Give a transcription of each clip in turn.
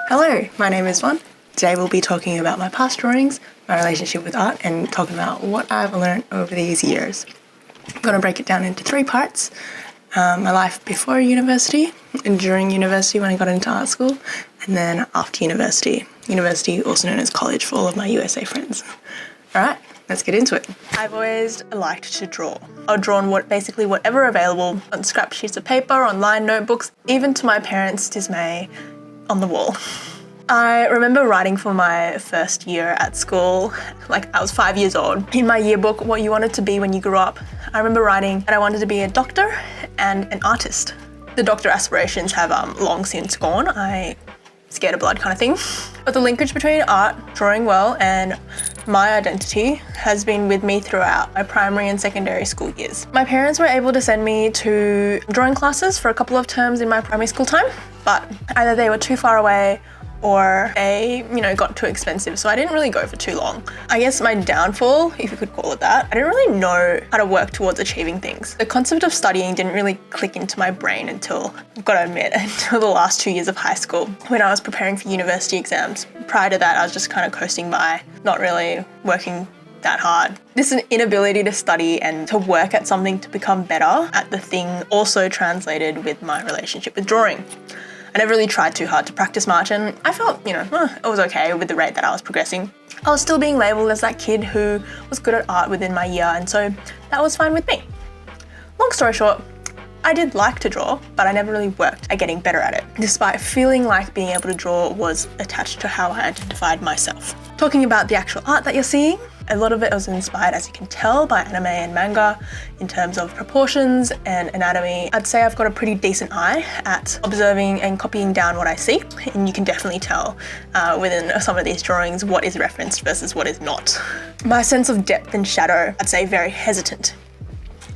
Hello, my name is Von. Today we'll be talking about my past drawings, my relationship with art, and talking about what I've learned over these years. I'm going to break it down into 3 parts. My life before university, and during university when I got into art school, and then after university. University, also known as college for all of my USA friends. Alright, let's get into it. I've always liked to draw. I've drawn basically whatever available on scrap sheets of paper, on lined notebooks, even to my parents' dismay, on the wall. I remember writing for my first year at school, like I was 5 years old. In my yearbook, what you wanted to be when you grew up, I remember writing that I wanted to be a doctor and an artist. The doctor aspirations have long since gone. I scared of blood kind of thing. But the linkage between art, drawing well, and my identity has been with me throughout my primary and secondary school years. My parents were able to send me to drawing classes for a couple of terms in my primary school time, but either they were too far away or they, got too expensive, so I didn't really go for too long. I guess my downfall, if you could call it that, I didn't really know how to work towards achieving things. The concept of studying didn't really click into my brain until, I've got to admit, until the last 2 years of high school, when I was preparing for university exams. Prior to that, I was just kind of coasting by, not really working that hard. This inability to study and to work at something to become better at the thing also translated with my relationship with drawing. I never really tried too hard to practice much, and I felt, it was okay with the rate that I was progressing. I was still being labelled as that kid who was good at art within my year, and so that was fine with me. Long story short, I did like to draw, but I never really worked at getting better at it, despite feeling like being able to draw was attached to how I identified myself. Talking about the actual art that you're seeing, a lot of it was inspired, as you can tell, by anime and manga in terms of proportions and anatomy. I'd say I've got a pretty decent eye at observing and copying down what I see, and you can definitely tell within some of these drawings what is referenced versus what is not. My sense of depth and shadow, I'd say very hesitant.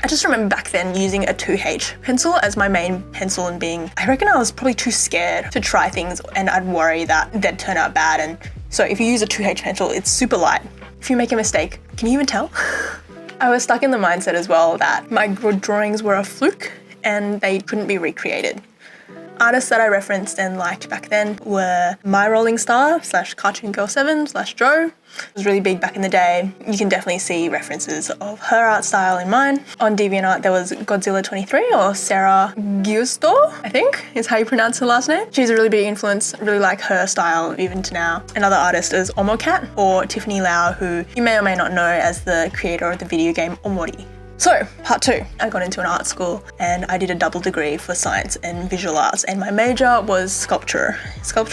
I just remember back then using a 2H pencil as my main pencil and I reckon I was probably too scared to try things, and I'd worry that they'd turn out bad. And so if you use a 2H pencil, it's super light. If you make a mistake, can you even tell? I was stuck in the mindset as well that my good drawings were a fluke and they couldn't be recreated. Artists that I referenced and liked back then were My Rolling Star / Cartoon Girl 7 / Joe. It was really big back in the day. You can definitely see references of her art style in mine. On DeviantArt there was Godzilla 23, or Sarah Giusto, I think is how you pronounce her last name. She's a really big influence, really like her style even to now. Another artist is Omocat, or Tiffany Lau, who you may or may not know as the creator of the video game Omori. So, part 2, I got into an art school and I did a double degree for science and visual arts, and my major was sculpture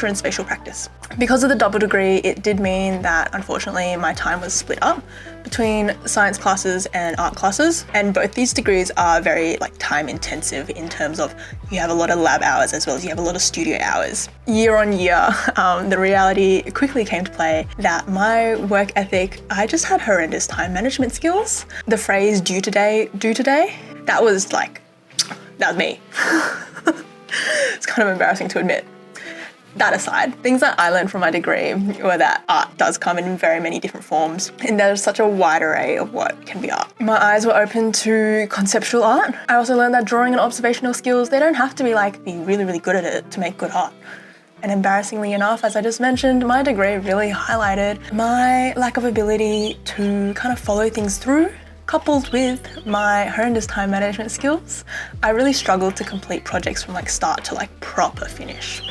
and spatial practice. Because of the double degree, it did mean that unfortunately my time was split up between science classes and art classes, and both these degrees are very time intensive in terms of you have a lot of lab hours as well as you have a lot of studio hours. Year on year, the reality quickly came to play that my work ethic, I just had horrendous time management skills. The phrase do today, that was me. It's kind of embarrassing to admit. That aside, things that I learned from my degree were that art does come in very many different forms, and there's such a wide array of what can be art. My eyes were open to conceptual art. I also learned that drawing and observational skills, they don't have to be really, really good at it to make good art. And embarrassingly enough, as I just mentioned, my degree really highlighted my lack of ability to kind of follow things through. Coupled with my horrendous time management skills, I really struggled to complete projects from start to proper finish.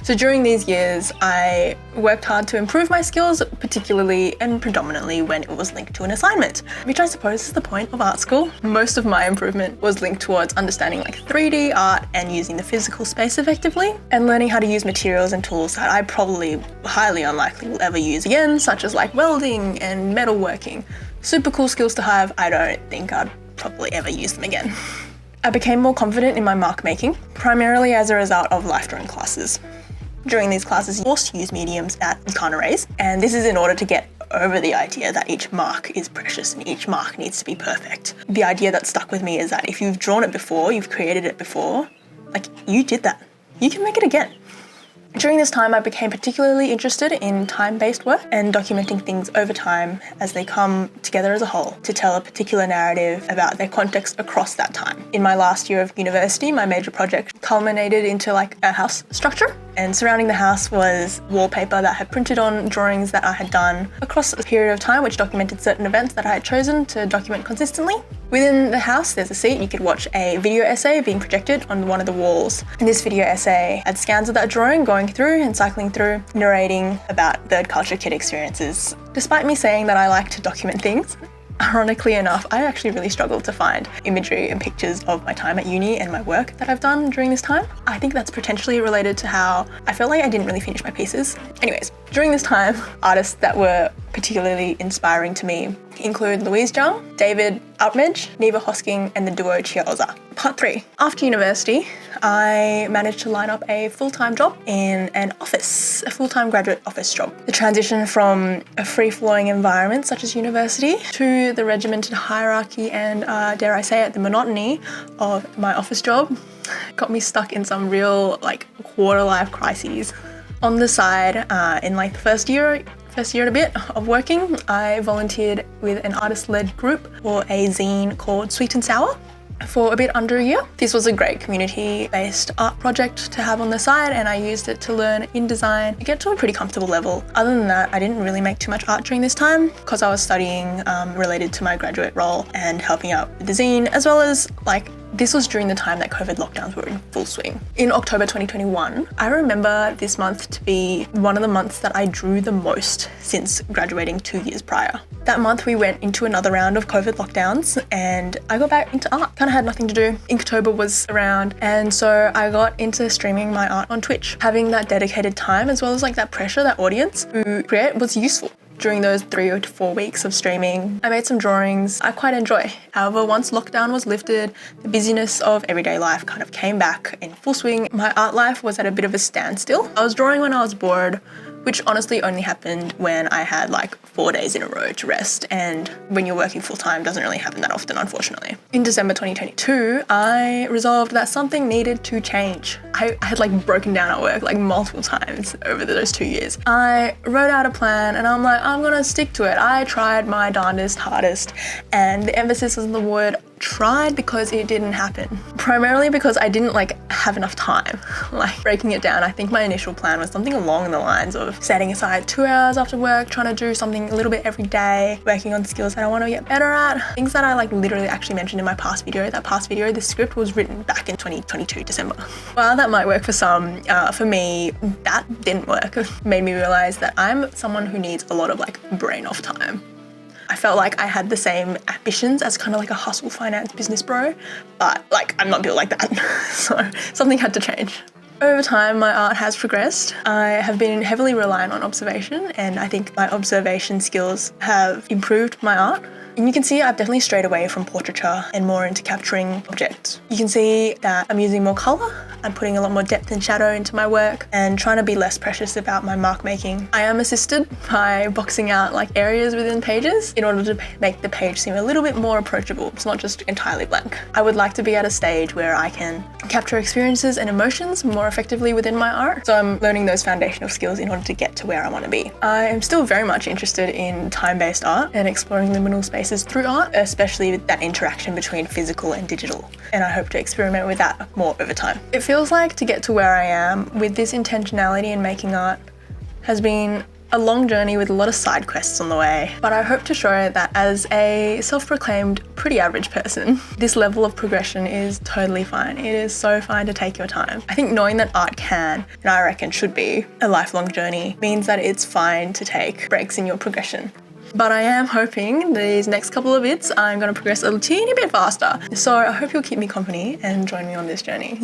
So during these years, I worked hard to improve my skills, particularly and predominantly when it was linked to an assignment, which I suppose is the point of art school. Most of my improvement was linked towards understanding 3D art and using the physical space effectively, and learning how to use materials and tools that I probably highly unlikely will ever use again, such as welding and metalworking. Super cool skills to have. I don't think I'd probably ever use them again. I became more confident in my mark making, primarily as a result of life drawing classes. During these classes, you're forced to use mediums that you can't erase, and this is in order to get over the idea that each mark is precious and each mark needs to be perfect. The idea that stuck with me is that if you've drawn it before, you've created it before, you did that. You can make it again. During this time, I became particularly interested in time-based work and documenting things over time as they come together as a whole to tell a particular narrative about their context across that time. In my last year of university, my major project culminated into like a house structure, and surrounding the house was wallpaper that I had printed on drawings that I had done across a period of time, which documented certain events that I had chosen to document consistently. Within the house, there's a seat. You could watch a video essay being projected on one of the walls. And this video essay had scans of that drawing going through and cycling through, narrating about third culture kid experiences. Despite me saying that I like to document things, ironically enough, I actually really struggled to find imagery and pictures of my time at uni and my work that I've done during this time. I think that's potentially related to how I felt like I didn't really finish my pieces. Anyways, during this time, artists that were particularly inspiring to me include Louise Zhang, David Outmedge, Neva Hosking, and the duo Chiaoza. Part 3. After university, I managed to line up a full-time job in an office, a full-time graduate office job. The transition from a free-flowing environment such as university to the regimented hierarchy and, dare I say it, the monotony of my office job got me stuck in some real quarter-life crises. On the side, in the first year and a bit of working, I volunteered with an artist-led group for a zine called Sweet and Sour for a bit under a year. This was a great community-based art project to have on the side, and I used it to learn InDesign to get to a pretty comfortable level. Other than that, I didn't really make too much art during this time because I was studying related to my graduate role and helping out with the zine, as well as this was during the time that COVID lockdowns were in full swing. In October 2021, I remember this month to be one of the months that I drew the most since graduating 2 years prior. That month we went into another round of COVID lockdowns and I got back into art. Kind of had nothing to do. Inktober was around, and so I got into streaming my art on Twitch. Having that dedicated time as well as that pressure, that audience to create was useful. During those 3 to 4 weeks of streaming, I made some drawings I quite enjoy. However, once lockdown was lifted, the busyness of everyday life kind of came back in full swing. My art life was at a bit of a standstill. I was drawing when I was bored, which honestly only happened when I had 4 days in a row to rest, and when you're working full-time doesn't really happen that often, unfortunately. In December 2022, I resolved that something needed to change. I had broken down at work multiple times over those 2 years. I wrote out a plan and I'm I'm gonna stick to it. I tried my darndest, hardest, and the emphasis was on the word tried because it didn't happen. Primarily because I didn't have enough time. Breaking it down, I think my initial plan was something along the lines of setting aside 2 hours after work, trying to do something a little bit every day, working on skills that I want to get better at. Things that I literally actually mentioned in my past video. That past video, the script was written back in 2022, December. While that might work for some, for me, that didn't work. It made me realize that I'm someone who needs a lot of brain off time. I felt like I had the same ambitions as kind of a hustle finance business bro, but I'm not built like that. So something had to change. Over time, my art has progressed. I have been heavily reliant on observation, and I think my observation skills have improved my art. And you can see I've definitely strayed away from portraiture and more into capturing objects. You can see that I'm using more colour, I'm putting a lot more depth and shadow into my work and trying to be less precious about my mark making. I am assisted by boxing out areas within pages in order to make the page seem a little bit more approachable. It's not just entirely blank. I would like to be at a stage where I can capture experiences and emotions more effectively within my art. So I'm learning those foundational skills in order to get to where I want to be. I am still very much interested in time-based art and exploring liminal spaces through art, especially with that interaction between physical and digital. And I hope to experiment with that more over time. It feels like to get to where I am with this intentionality in making art has been a long journey with a lot of side quests on the way, but I hope to show that as a self-proclaimed pretty average person, this level of progression is totally fine. It is so fine to take your time. I think knowing that art can, and I reckon should be, a lifelong journey means that it's fine to take breaks in your progression. But I am hoping these next couple of bits I'm going to progress a teeny bit faster. So I hope you'll keep me company and join me on this journey.